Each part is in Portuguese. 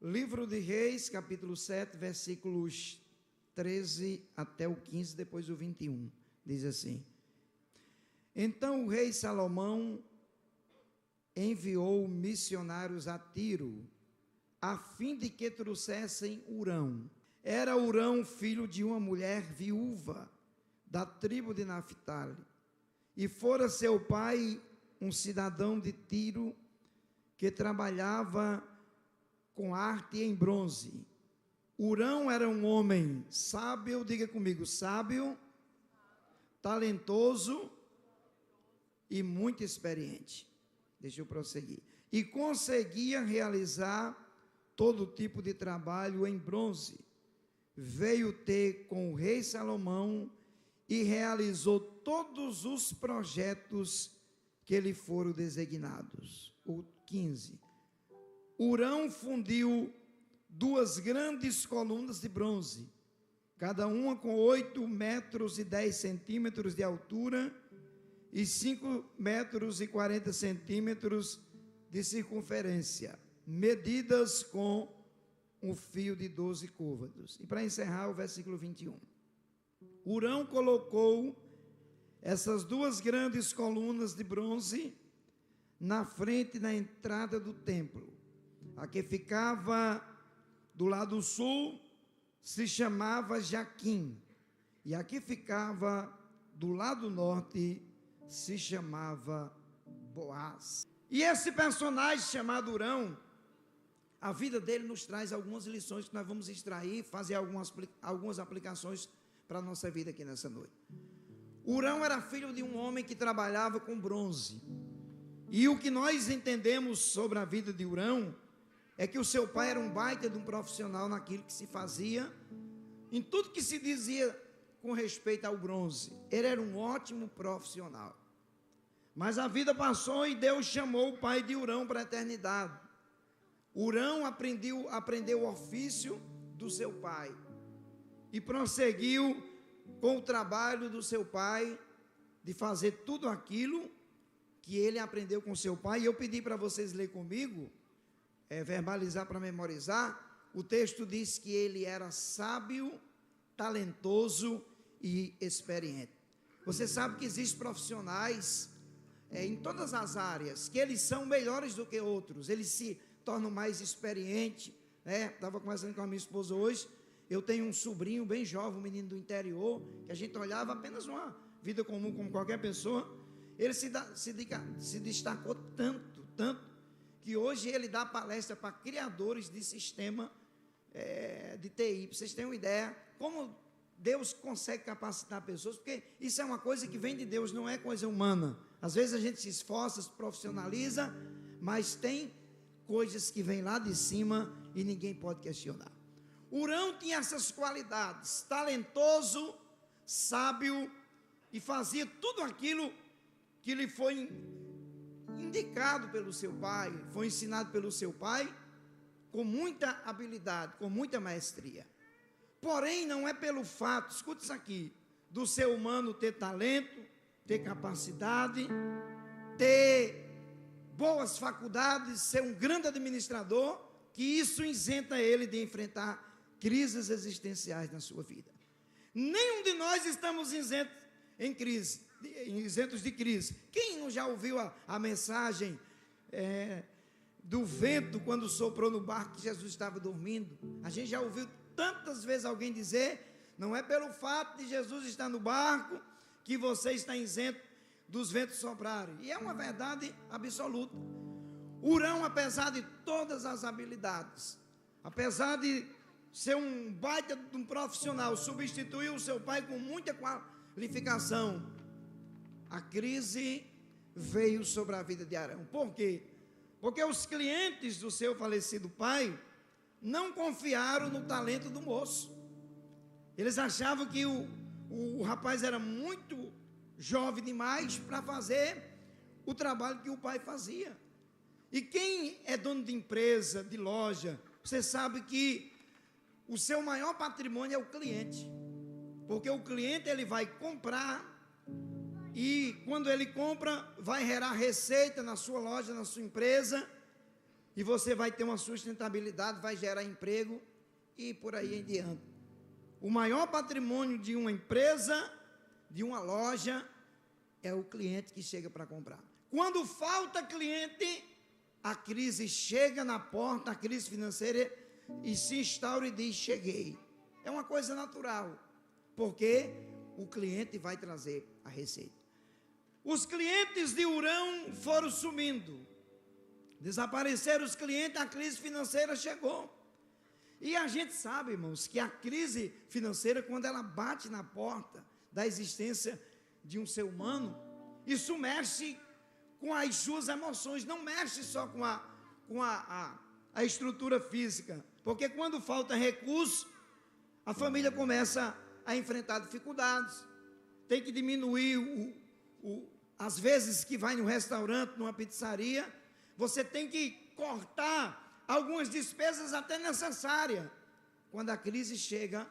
Livro de Reis, capítulo 7, versículos 13 até o 15, depois o 21. Diz assim: Então o rei Salomão enviou missionários a Tiro, a fim de que trouxessem Hurão. Era Hurão filho de uma mulher viúva, da tribo de Naphtali, e fora seu pai um cidadão de Tiro, que trabalhava com arte em bronze. Hurão era um homem sábio, diga comigo, sábio, talentoso e muito experiente. Deixa eu prosseguir. E conseguia realizar todo tipo de trabalho em bronze. Veio ter com o rei Salomão e realizou todos os projetos que lhe foram designados. O 15. Hurão fundiu 2 grandes colunas de bronze, cada uma com 8 metros e 10 centímetros de altura e 5 metros e 40 centímetros de circunferência, medidas com um fio de 12 côvados. E para encerrar, o versículo 21. Hurão colocou essas 2 grandes colunas de bronze na frente da entrada do templo. A que ficava do lado sul se chamava Jaquim, e a que ficava do lado norte se chamava Boaz. E esse personagem chamado Hurão, a vida dele nos traz algumas lições que nós vamos extrair, fazer algumas aplicações para a nossa vida aqui nessa noite. Hurão era filho de um homem que trabalhava com bronze, e o que nós entendemos sobre a vida de Hurão é que o seu pai era um baita de um profissional naquilo que se fazia, em tudo que se dizia com respeito ao bronze. Ele era um ótimo profissional. Mas a vida passou e Deus chamou o pai de Hurão para a eternidade. Hurão aprendeu o ofício do seu pai e prosseguiu com o trabalho do seu pai de fazer tudo aquilo que ele aprendeu com seu pai. E eu pedi para vocês lerem comigo, verbalizar para memorizar. O texto diz que ele era sábio, talentoso e experiente. Você sabe que existem profissionais em todas as áreas que eles são melhores do que outros, eles se tornam mais experientes. Estava conversando com a minha esposa hoje. Eu tenho um sobrinho bem jovem, um menino do interior, que a gente olhava apenas uma vida comum como qualquer pessoa. Ele se destacou tanto, que hoje ele dá palestra para criadores de sistema de TI. Para vocês terem uma ideia, como Deus consegue capacitar pessoas, porque isso é uma coisa que vem de Deus, não é coisa humana. Às vezes a gente se esforça, se profissionaliza, mas tem coisas que vêm lá de cima e ninguém pode questionar. Hurão tinha essas qualidades, talentoso, sábio, e fazia tudo aquilo que lhe foi indicado pelo seu pai, foi ensinado pelo seu pai, com muita habilidade, com muita maestria. Porém, não é pelo fato, escuta isso aqui, do ser humano ter talento, ter capacidade, ter boas faculdades, ser um grande administrador, que isso isenta ele de enfrentar crises existenciais na sua vida. Nenhum de nós estamos isentos de crise. Quem não já ouviu a mensagem do vento quando soprou no barco que Jesus estava dormindo? A gente já ouviu tantas vezes alguém dizer: não é pelo fato de Jesus estar no barco que você está isento dos ventos soprarem. E é uma verdade absoluta. Hurão, apesar de todas as habilidades, apesar de ser um baita de um profissional, substituiu o seu pai com muita qualificação. A crise veio sobre a vida de Hurão. Por quê? Porque os clientes do seu falecido pai não confiaram no talento do moço. Eles achavam que o rapaz era muito jovem demais para fazer o trabalho que o pai fazia. E quem é dono de empresa, de loja, você sabe que o seu maior patrimônio é o cliente. Porque o cliente, ele vai comprar, e quando ele compra, vai gerar receita na sua loja, na sua empresa, e você vai ter uma sustentabilidade, vai gerar emprego e por aí em diante. O maior patrimônio de uma empresa, de uma loja, é o cliente que chega para comprar. Quando falta cliente, a crise chega na porta, a crise financeira, e se instaura e diz: cheguei. É uma coisa natural, porque o cliente vai trazer a receita. Os clientes de Hurão foram sumindo, desapareceram os clientes, a crise financeira chegou. E a gente sabe, irmãos, que a crise financeira, quando ela bate na porta da existência de um ser humano, isso mexe com as suas emoções, não mexe só com a estrutura física, porque quando falta recurso, a família começa a enfrentar dificuldades, tem que diminuir as vezes que vai no restaurante, numa pizzaria, você tem que cortar algumas despesas até necessárias, quando a crise chega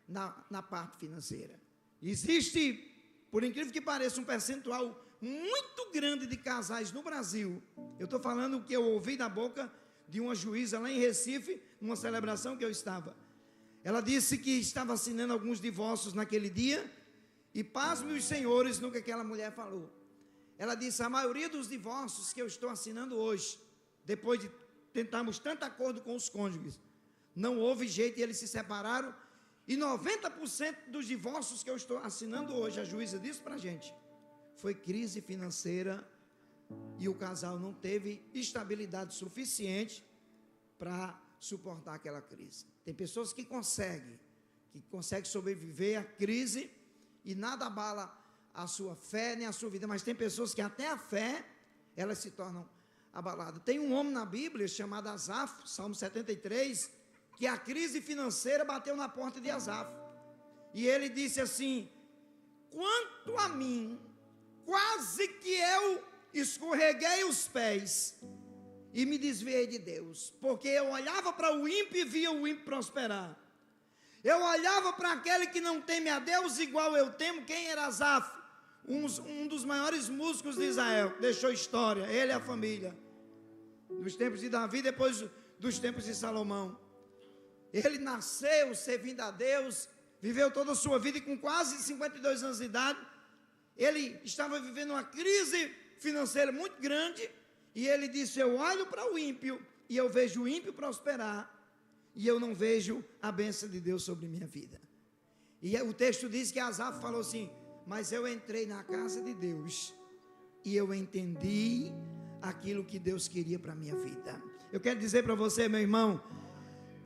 na parte financeira. Existe, por incrível que pareça, um percentual muito grande de casais no Brasil. Eu estou falando o que eu ouvi da boca de uma juíza lá em Recife, numa celebração que eu estava. Ela disse que estava assinando alguns divórcios naquele dia, e pasme os senhores no que aquela mulher falou. Ela disse: a maioria dos divórcios que eu estou assinando hoje, depois de tentarmos tanto acordo com os cônjuges, não houve jeito e eles se separaram, e 90% dos divórcios que eu estou assinando hoje, a juíza disse para a gente, foi crise financeira, e o casal não teve estabilidade suficiente para suportar aquela crise. Tem pessoas que conseguem sobreviver à crise e nada abala a sua fé nem a sua vida, mas tem pessoas que até a fé, elas se tornam abaladas. Tem um homem na Bíblia chamado Asaf, Salmo 73, que a crise financeira bateu na porta de Asaf, e ele disse assim: quanto a mim, quase que eu escorreguei os pés e me desviei de Deus, porque eu olhava para o ímpio e via o ímpio prosperar. Eu olhava para aquele que não teme a Deus igual eu temo. Quem era Asaf? Um dos maiores músicos de Israel, deixou história, ele e a família, nos tempos de Davi, depois dos tempos de Salomão. Ele nasceu servindo a Deus, viveu toda a sua vida, e com quase 52 anos de idade, ele estava vivendo uma crise financeira muito grande, e ele disse: eu olho para o ímpio, e eu vejo o ímpio prosperar, e eu não vejo a bênção de Deus sobre minha vida. E o texto diz que Asaf falou assim: mas eu entrei na casa de Deus, e eu entendi aquilo que Deus queria para a minha vida. Eu quero dizer para você, meu irmão,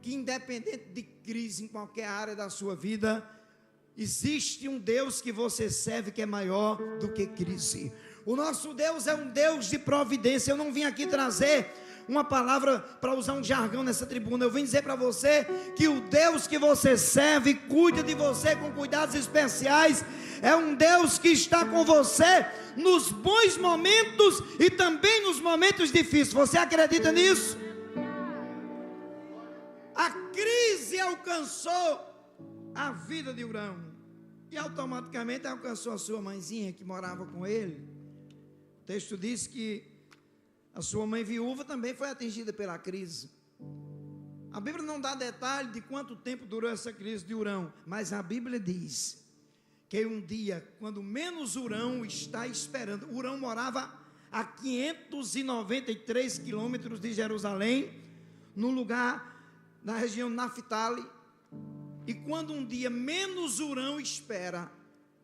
que independente de crise em qualquer área da sua vida, existe um Deus que você serve que é maior do que crise. O nosso Deus é um Deus de providência. Eu não vim aqui trazer uma palavra para usar um jargão nessa tribuna. Eu vim dizer para você que o Deus que você serve cuida de você com cuidados especiais. É um Deus que está com você nos bons momentos e também nos momentos difíceis. Você acredita nisso? A crise alcançou a vida de Hurão e automaticamente alcançou a sua mãezinha que morava com ele. O texto diz que a sua mãe viúva também foi atingida pela crise. A Bíblia não dá detalhe de quanto tempo durou essa crise de Hurão, mas a Bíblia diz que um dia, quando menos Hurão está esperando, Hurão morava a 593 quilômetros de Jerusalém, num lugar na região Naftali, e quando um dia menos Hurão espera,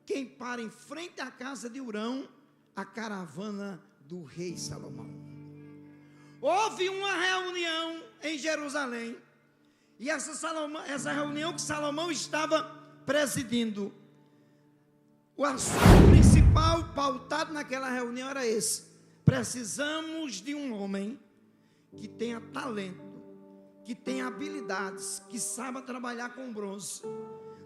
quem para em frente à casa de Hurão? A caravana do rei Salomão. Houve uma reunião em Jerusalém, e essa reunião que Salomão estava presidindo, o assunto principal pautado naquela reunião era esse: precisamos de um homem que tenha talento, que tenha habilidades, que saiba trabalhar com bronze.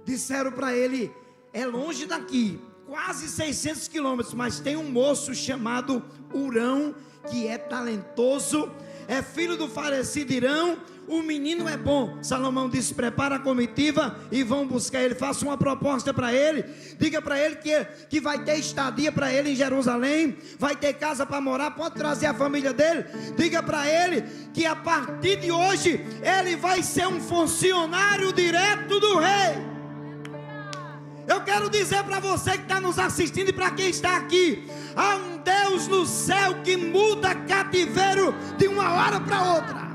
Disseram para ele: é longe daqui, quase 600 quilômetros, mas tem um moço chamado Hurão, que é talentoso, é filho do falecido Irão, o menino é bom. Salomão disse: prepara a comitiva e vão buscar ele. Faça uma proposta para ele, diga para ele que vai ter estadia para ele em Jerusalém, vai ter casa para morar, pode trazer a família dele. Diga para ele que a partir de hoje ele vai ser um funcionário direto do rei. Eu quero dizer para você que está nos assistindo e para quem está aqui: há um Deus no céu que muda cativeiro de uma hora para outra.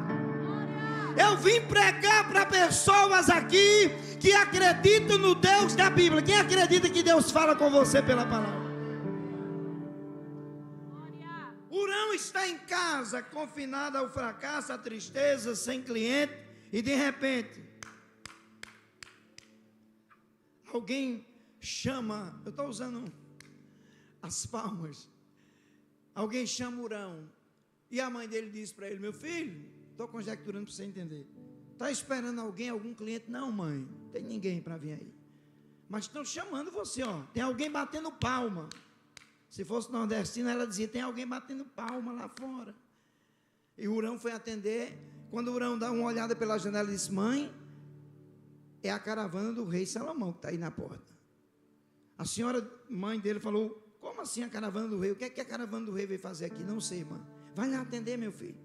Eu vim pregar para pessoas aqui que acreditam no Deus da Bíblia. Quem acredita que Deus fala com você pela palavra? Hurão está em casa, confinado ao fracasso, à tristeza, sem cliente, e de repente alguém chama, eu estou usando as palmas, alguém chama Hurão, e a mãe dele diz para ele: meu filho, estou conjecturando para você entender, está esperando alguém, algum cliente? Não, mãe, não tem ninguém para vir aí, mas estão chamando você, ó, tem alguém batendo palma. Se fosse nordestina, ela dizia: tem alguém batendo palma lá fora. E Hurão foi atender. Quando Hurão dá uma olhada pela janela, disse: mãe, é a caravana do rei Salomão que está aí na porta. A senhora, mãe dele, falou: como assim a caravana do rei? O que é que a caravana do rei veio fazer aqui? Não sei, mãe. Vai lá atender, meu filho.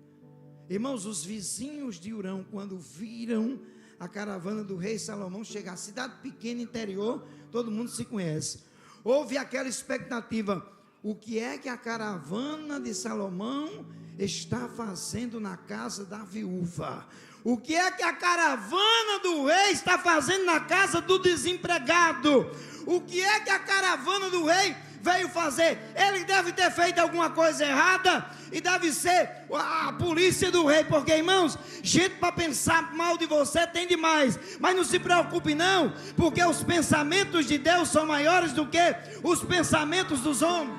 Irmãos, os vizinhos de Hurão, quando viram a caravana do rei Salomão chegar, cidade pequena, interior, todo mundo se conhece. Houve aquela expectativa: o que é que a caravana de Salomão está fazendo na casa da viúva? O que é que a caravana do rei está fazendo na casa do desempregado? O que é que a caravana do rei veio fazer? Ele deve ter feito alguma coisa errada e deve ser a polícia do rei, porque, irmãos, gente para pensar mal de você tem demais, mas não se preocupe não, porque os pensamentos de Deus são maiores do que os pensamentos dos homens.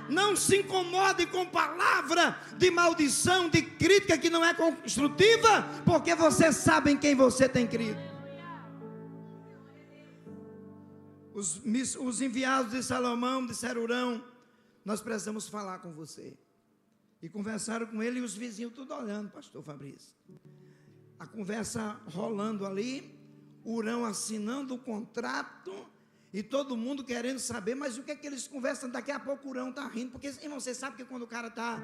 Não se incomode com palavra de maldição, de crítica que não é construtiva, porque você sabe em quem você tem crido. Os enviados de Salomão disseram: Hurão, nós precisamos falar com você. E conversaram com ele, e os vizinhos tudo olhando, pastor Fabrício. A conversa rolando ali, Hurão assinando o contrato, e todo mundo querendo saber, mas o que é que eles conversam? Daqui a pouco o Hurão está rindo, porque, irmão, você sabe que quando o cara está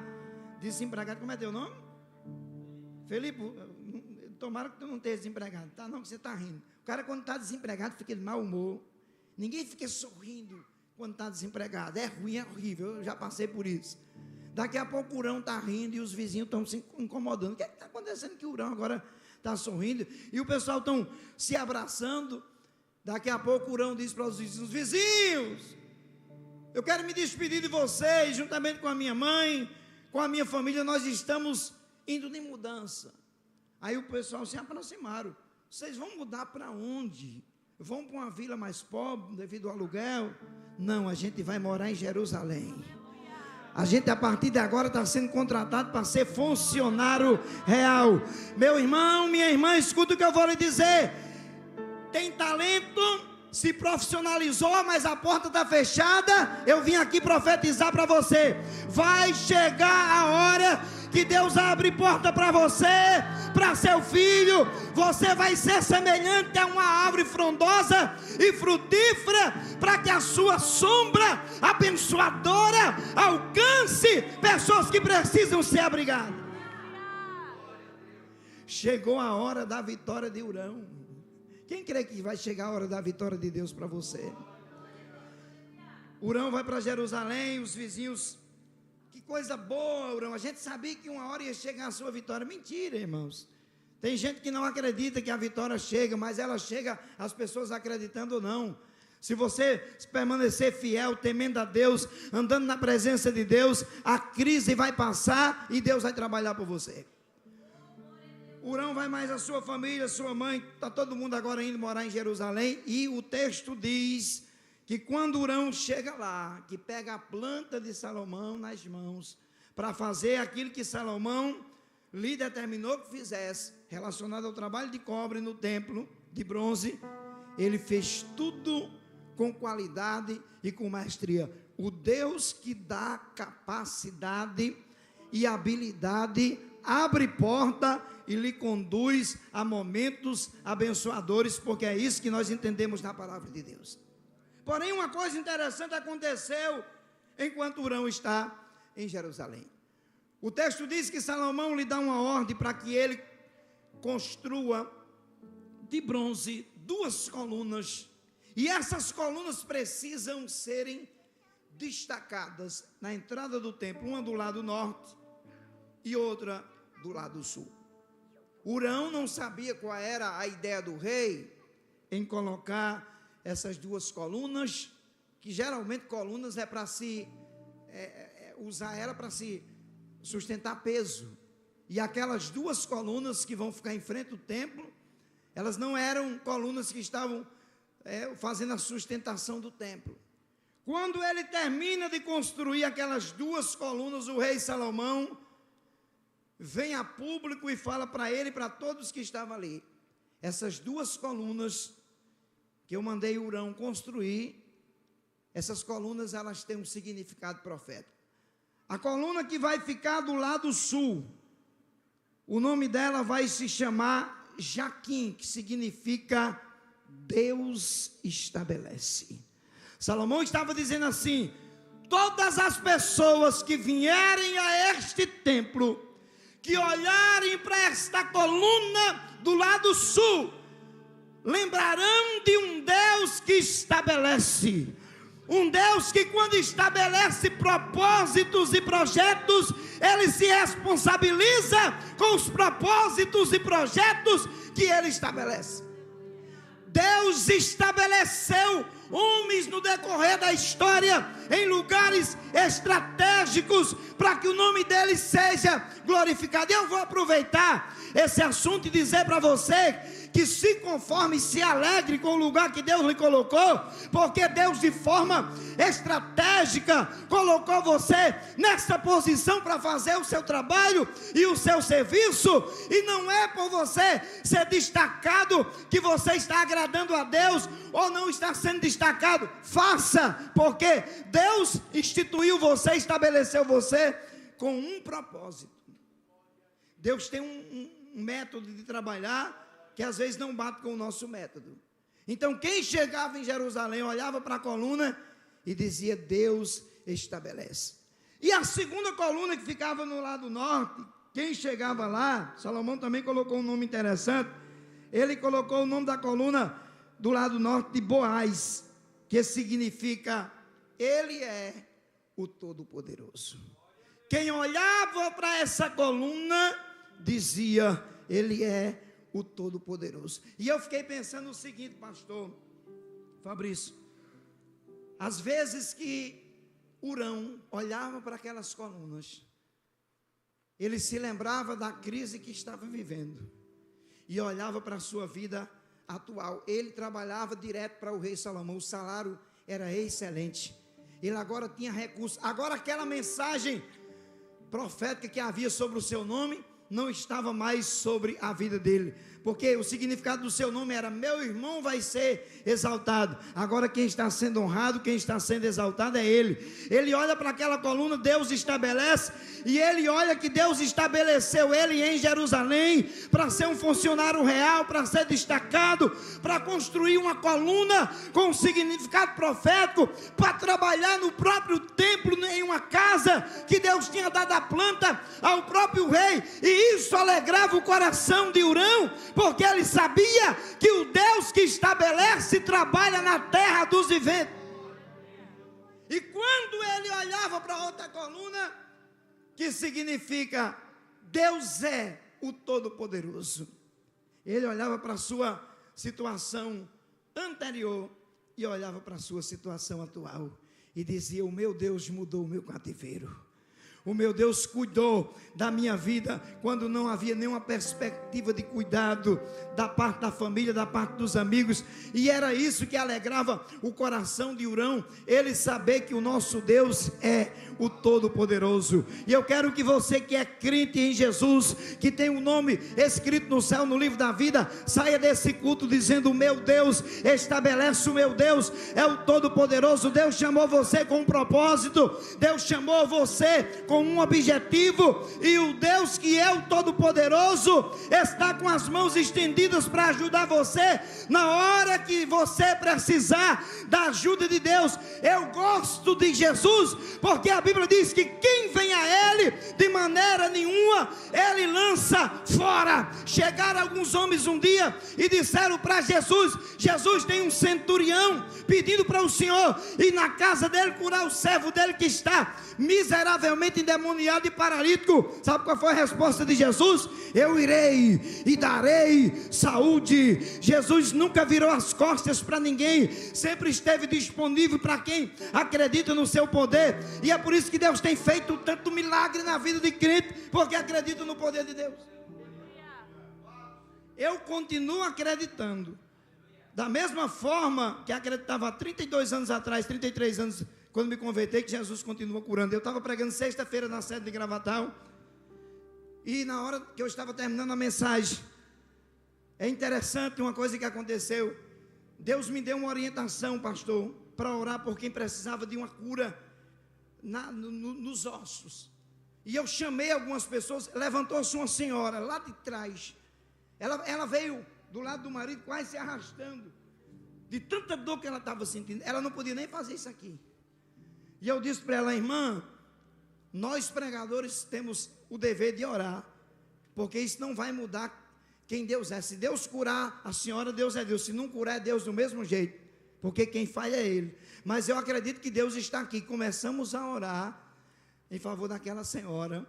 desempregado, como é teu nome? Felipe, tomara que tu não esteja desempregado, tá? Não, que você está rindo. O cara, quando está desempregado, fica de mau humor. Ninguém fica sorrindo quando está desempregado. É ruim, é horrível, eu já passei por isso. Daqui a pouco o Hurão está rindo e os vizinhos estão se incomodando. O que é que está acontecendo que o Hurão agora está sorrindo? E o pessoal estão se abraçando. Daqui a pouco o Hurão diz para os vizinhos: vizinhos, eu quero me despedir de vocês, juntamente com a minha mãe, com a minha família, nós estamos indo de mudança. Aí o pessoal se aproximaram: vocês vão mudar para onde? Vão para uma vila mais pobre devido ao aluguel? Não, a gente vai morar em Jerusalém. A gente a partir de agora está sendo contratado para ser funcionário real. Meu irmão, minha irmã, escuta o que eu vou lhe dizer. Tem talento, se profissionalizou, mas a porta está fechada. Eu vim aqui profetizar para você: vai chegar a hora que Deus abre porta para você, para seu filho. Você vai ser semelhante a uma árvore frondosa e frutífera, para que a sua sombra abençoadora alcance pessoas que precisam ser abrigadas. Chegou a hora da vitória de Hurão. Quem crê que vai chegar a hora da vitória de Deus para você? Hurão vai para Jerusalém, os vizinhos: que coisa boa, Hurão, a gente sabia que uma hora ia chegar a sua vitória. Mentira, irmãos. Tem gente que não acredita que a vitória chega, mas ela chega, as pessoas acreditando ou não. Se você permanecer fiel, temendo a Deus, andando na presença de Deus, a crise vai passar e Deus vai trabalhar por você. Hurão vai mais a sua família, sua mãe, está todo mundo agora indo morar em Jerusalém, e o texto diz que quando Hurão chega lá, que pega a planta de Salomão nas mãos, para fazer aquilo que Salomão lhe determinou que fizesse, relacionado ao trabalho de cobre no templo de bronze, ele fez tudo com qualidade e com maestria. O Deus que dá capacidade e habilidade abre porta e lhe conduz a momentos abençoadores, porque é isso que nós entendemos na palavra de Deus. Porém, uma coisa interessante aconteceu enquanto Hurão está em Jerusalém. O texto diz que Salomão lhe dá uma ordem para que ele construa de bronze 2 colunas, e essas colunas precisam serem destacadas na entrada do templo, uma do lado norte e outra do lado sul. Hurão não sabia qual era a ideia do rei em colocar essas 2 colunas, que geralmente colunas é para se usar ela para se sustentar peso, e aquelas 2 colunas que vão ficar em frente ao templo, elas não eram colunas que estavam fazendo a sustentação do templo. Quando ele termina de construir aquelas 2 colunas, o rei Salomão vem a público e fala para ele e para todos que estavam ali: essas 2 colunas que eu mandei Hurão construir, essas colunas elas têm um significado profético. A coluna que vai ficar do lado sul, o nome dela vai se chamar Jaquim, que significa Deus estabelece. Salomão estava dizendo assim: todas as pessoas que vierem a este templo, que olharem para esta coluna do lado sul, lembrarão de um Deus que estabelece. Um Deus que, quando estabelece propósitos e projetos, Ele se responsabiliza com os propósitos e projetos que Ele estabelece. Deus estabeleceu homens no decorrer da história em lugares estratégicos para que o nome dele seja glorificado. Eu vou aproveitar esse assunto e dizer para você que se conforme, se alegre com o lugar que Deus lhe colocou, porque Deus de forma estratégica colocou você nessa posição para fazer o seu trabalho e o seu serviço, e não é por você ser destacado que você está agradando a Deus ou não está sendo destacado. Faça, porque Deus instituiu você, estabeleceu você com um propósito. Deus tem um método de trabalhar que às vezes não bate com o nosso método. Então quem chegava em Jerusalém olhava para a coluna e dizia: Deus estabelece. E a segunda coluna que ficava no lado norte, quem chegava lá, Salomão também colocou um nome interessante. Ele colocou o nome da coluna do lado norte de Boaz, que significa Ele é o Todo-Poderoso. Quem olhava para essa coluna dizia: Ele é o Todo-Poderoso. E eu fiquei pensando o seguinte, pastor Fabrício: às vezes que Hurão olhava para aquelas colunas, ele se lembrava da crise que estava vivendo e olhava para a sua vida atual. Ele trabalhava direto para o rei Salomão, o salário era excelente, ele agora tinha recursos. Agora aquela mensagem profética que havia sobre o seu nome não estava mais sobre a vida dele, porque o significado do seu nome era: meu irmão vai ser exaltado. Agora quem está sendo honrado, quem está sendo exaltado é ele. Ele olha para aquela coluna, Deus estabelece, e ele olha que Deus estabeleceu ele em Jerusalém para ser um funcionário real, para ser destacado, para construir uma coluna com um significado profético, para trabalhar no próprio templo, em uma casa que Deus tinha dado a planta ao próprio rei. E isso alegrava o coração de Hurão, porque ele sabia que o Deus que estabelece trabalha na terra dos viventes. E quando ele olhava para outra coluna, que significa Deus é o Todo-Poderoso, ele olhava para a sua situação anterior e olhava para a sua situação atual e dizia: o meu Deus mudou o meu cativeiro. O meu Deus cuidou da minha vida quando não havia nenhuma perspectiva de cuidado da parte da família, da parte dos amigos. E era isso que alegrava o coração de Hurão, ele saber que o nosso Deus é o Todo-Poderoso. E eu quero que você que é crente em Jesus, que tem um nome escrito no céu, no livro da vida, saia desse culto dizendo: o meu Deus estabelece, o meu Deus é o Todo-Poderoso. Deus chamou você com um propósito, Deus chamou você com com um objetivo, e o Deus que é o Todo-Poderoso está com as mãos estendidas para ajudar você na hora que você precisar da ajuda de Deus. Eu gosto de Jesus porque a Bíblia diz que quem vem a Ele, de maneira nenhuma Ele lança fora. Chegaram alguns homens um dia e disseram para Jesus: Jesus, tem um centurião pedindo para o Senhor ir na casa dele curar o servo dele que está miseravelmente endemoniado e paralítico. Sabe qual foi a resposta de Jesus? Eu irei e darei saúde. Jesus nunca virou as costas para ninguém, sempre esteve disponível para quem acredita no seu poder, e é por isso que Deus tem feito tanto milagre na vida de crente, porque acredita no poder de Deus. Eu continuo acreditando, da mesma forma que acreditava há 32 anos atrás, 33 anos, quando me convertei, que Jesus continua curando. Eu estava pregando sexta-feira na sede de Gravatal, e na hora que eu estava terminando a mensagem, é interessante uma coisa que aconteceu. Deus me deu uma orientação, pastor, para orar por quem precisava de uma cura nos ossos. E eu chamei algumas pessoas. Levantou-se uma senhora lá de trás. Ela veio do lado do marido quase se arrastando, de tanta dor que ela estava sentindo. Ela não podia nem fazer isso aqui. E eu disse para ela: irmã, nós pregadores temos o dever de orar, porque isso não vai mudar quem Deus é. Se Deus curar a senhora, Deus é Deus. Se não curar, é Deus do mesmo jeito, porque quem faz é Ele. Mas eu acredito que Deus está aqui. Começamos a orar em favor daquela senhora.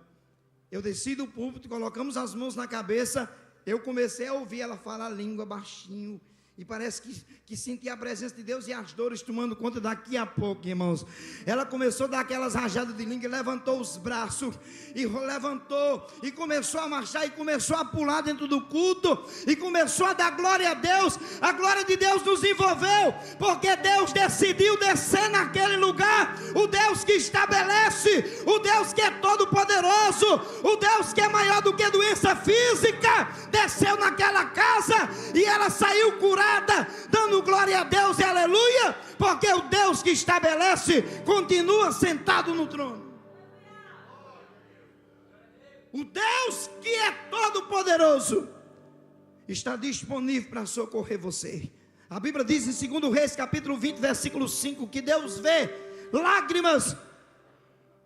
Eu desci do púlpito, colocamos as mãos na cabeça. Eu comecei a ouvir ela falar a língua baixinho, e parece que sentia a presença de Deus e as dores tomando conta. Daqui a pouco, irmãos, ela começou a dar aquelas rajadas de língua, levantou os braços, e levantou, e começou a marchar, e começou a pular dentro do culto, e começou a dar glória a Deus. A glória de Deus nos envolveu, porque Deus decidiu descer naquele lugar. O Deus que estabelece, o Deus que é todo poderoso, o Deus que é maior do que a doença física, desceu naquela casa, e ela saiu curada, dando glória a Deus e aleluia, porque o Deus que estabelece continua sentado no trono. O Deus que é todo poderoso está disponível para socorrer você. A Bíblia diz em 2 Reis capítulo 20 versículo 5, que Deus vê lágrimas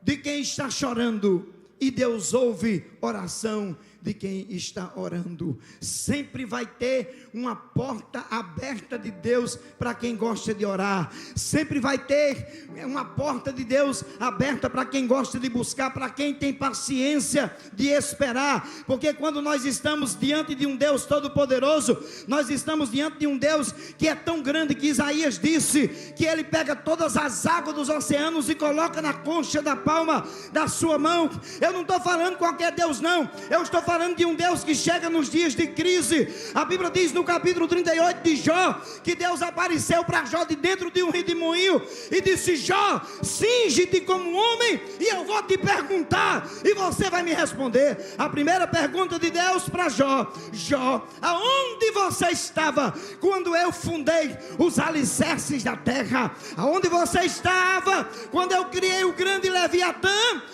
de quem está chorando, e Deus ouve oração de quem está orando. Sempre vai ter uma porta aberta de Deus para quem gosta de orar. Sempre vai ter uma porta de Deus aberta para quem gosta de buscar, para quem tem paciência de esperar. Porque quando nós estamos diante de um Deus todo-poderoso, nós estamos diante de um Deus que é tão grande que Isaías disse que Ele pega todas as águas dos oceanos e coloca na concha da palma da sua mão. Eu não estou falando qualquer Deus não, eu estou falando de um Deus que chega nos dias de crise. A Bíblia diz no capítulo 38 de Jó, que Deus apareceu para Jó de dentro de um redemoinho e disse: Jó, cinge-te como homem, e eu vou te perguntar, e você vai me responder. A primeira pergunta de Deus para Jó: Jó, aonde você estava quando eu fundei os alicerces da terra? Aonde você estava quando eu criei o grande Leviatã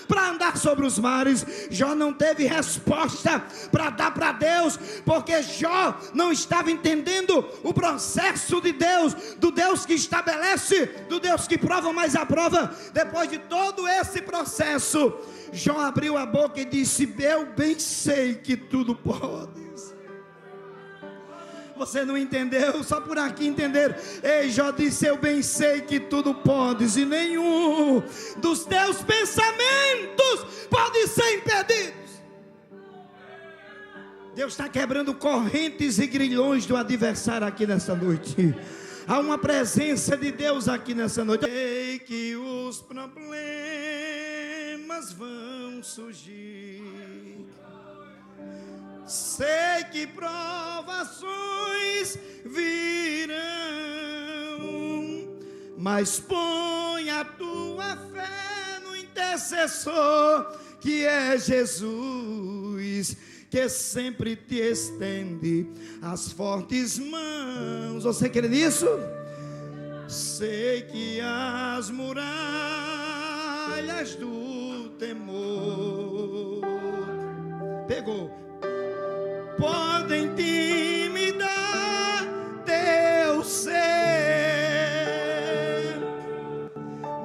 para andar sobre os mares? Jó não teve resposta para dar para Deus, porque Jó não estava entendendo o processo de Deus, do Deus que estabelece, do Deus que prova mais aprova. Depois de todo esse processo, Jó abriu a boca e disse: eu bem sei que tudo podes. Você não entendeu? Só por aqui entenderam. Ei, Jó disse: eu bem sei que tudo podes, e nenhum dos teus pensamentos pode ser impedido. Deus está quebrando correntes e grilhões do adversário aqui nessa noite. Há uma presença de Deus aqui nessa noite. Sei que os problemas vão surgir, sei que provações virão, mas põe a tua fé no intercessor, que é Jesus, que sempre te estende as fortes mãos. Você crê nisso? Sei que as muralhas batalhas do temor. Pegou. Podem intimidar teu ser,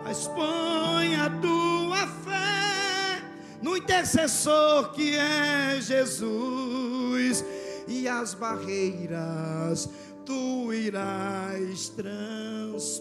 mas põe a tua fé no intercessor que é Jesus, e as barreiras tu irás transpor.